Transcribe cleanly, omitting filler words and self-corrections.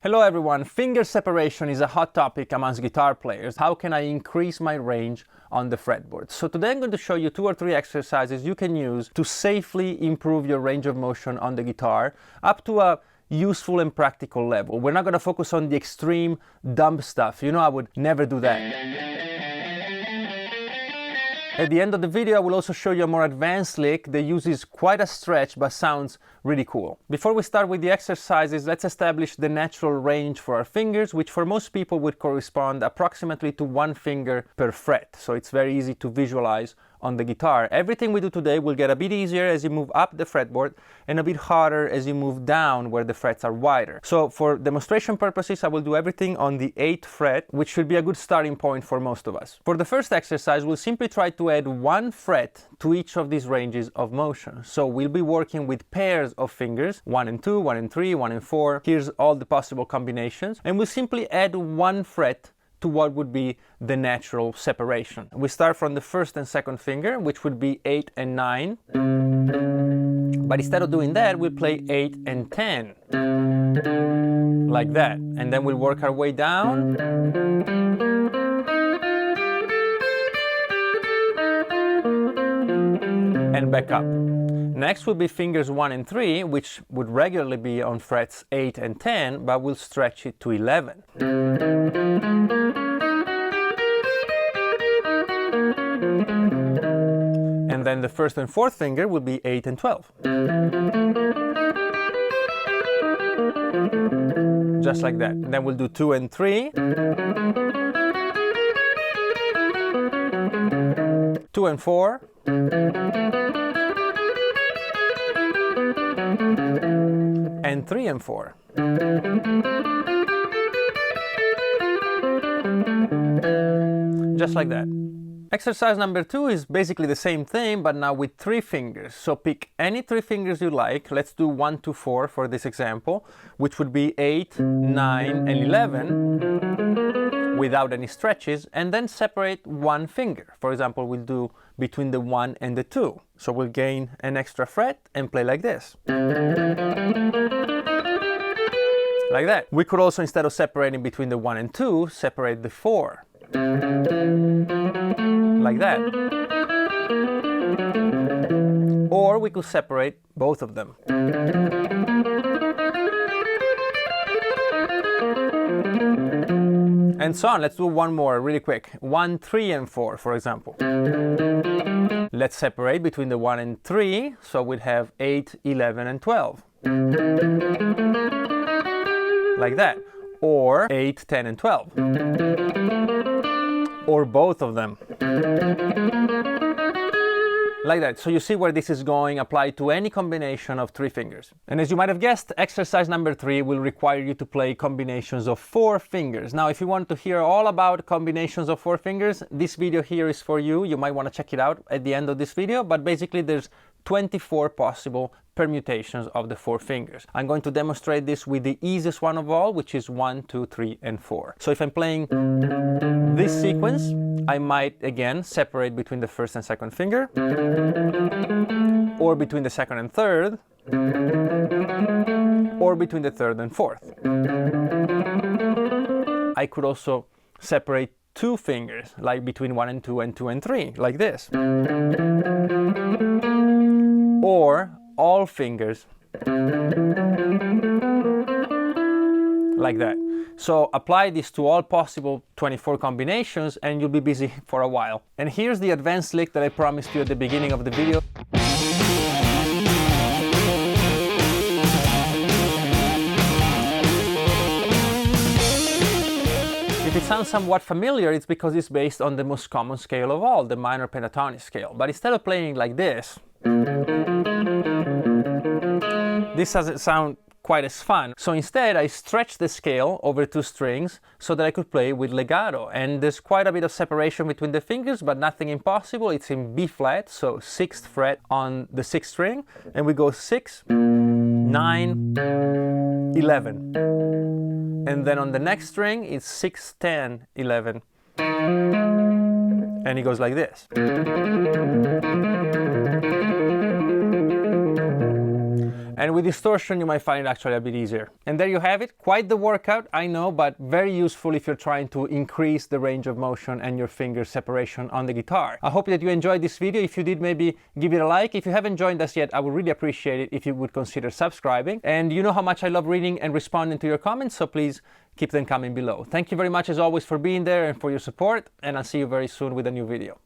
Hello everyone, finger separation is a hot topic amongst guitar players. How can I increase my range on the fretboard? So today I'm going to show you 2 or 3 exercises you can use to safely improve your range of motion on the guitar up to a useful and practical level. We're not going to focus on the extreme dumb stuff. You know, I would never do that. At the end of the video, I will also show you a more advanced lick that uses quite a stretch but sounds really cool. Before we start with the exercises, let's establish the natural range for our fingers, which for most people would correspond approximately to 1 finger per fret. So it's very easy to visualize on the guitar. Everything we do today will get a bit easier as you move up the fretboard and a bit harder as you move down where the frets are wider. So for demonstration purposes, I will do everything on the 8th fret, which should be a good starting point for most of us. For the first exercise, we'll simply try to add 1 fret to each of these ranges of motion. So we'll be working with pairs of fingers, 1 and 2, 1 and 3, 1 and 4. Here's all the possible combinations. And we'll simply add 1 fret to what would be the natural separation. We start from the 1st and 2nd finger, which would be 8 and 9. But instead of doing that, we'll play 8 and 10. Like that. And then we'll work our way down. And back up. Next will be fingers 1 and 3, which would regularly be on frets 8 and 10, but we'll stretch it to 11. And then the 1st and 4th finger will be 8 and 12. Just like that. And then we'll do 2 and 3. 2 and 4. And 3 and 4. Just like that. Exercise number 2 is basically the same thing, but now with 3 fingers. So pick any 3 fingers you like. Let's do 1 to 4 for this example, which would be 8, 9, and 11 without any stretches, and then separate 1 finger. For example, we'll do between the 1 and the 2. So we'll gain an extra fret and play like this. Like that. We could also, instead of separating between the 1 and 2, separate the 4. Like that. Or we could separate both of them. And so on. Let's do one more really quick. 1, 3, and 4, for example. Let's separate between the 1 and 3, so we'd have 8, 11, and 12. Like that. Or 8, 10, and 12. Or both of them. Like that. So you see where this is going, applied to any combination of 3 fingers. And as you might have guessed, exercise number 3 will require you to play combinations of 4 fingers. Now, if you want to hear all about combinations of 4 fingers, this video here is for you. You might want to check it out at the end of this video, but basically there's 24 possible permutations of the 4 fingers. I'm going to demonstrate this with the easiest one of all, which is 1, 2, 3, and 4. So if I'm playing this sequence, I might again separate between the 1st and 2nd finger, or between the 2nd and 3rd, or between the 3rd and 4th. I could also separate 2 fingers, like between 1 and 2 and 2 and 3, like this. Or all fingers, like that. So apply this to all possible 24 combinations and you'll be busy for a while. And here's the advanced lick that I promised you at the beginning of the video. If it sounds somewhat familiar, it's because it's based on the most common scale of all, the minor pentatonic scale. But instead of playing like this doesn't sound quite as fun. So instead, I stretched the scale over 2 strings so that I could play with legato. And there's quite a bit of separation between the fingers, but nothing impossible. It's in B flat, so 6th fret on the 6th string. And we go 6, 9, 11. And then on the next string, it's 6, 10, 11. And it goes like this. And with distortion, you might find it actually a bit easier. And there you have it. Quite the workout, I know, but very useful if you're trying to increase the range of motion and your finger separation on the guitar. I hope that you enjoyed this video. If you did, maybe give it a like. If you haven't joined us yet, I would really appreciate it if you would consider subscribing. And you know how much I love reading and responding to your comments, so please keep them coming below. Thank you very much as always for being there and for your support, and I'll see you very soon with a new video.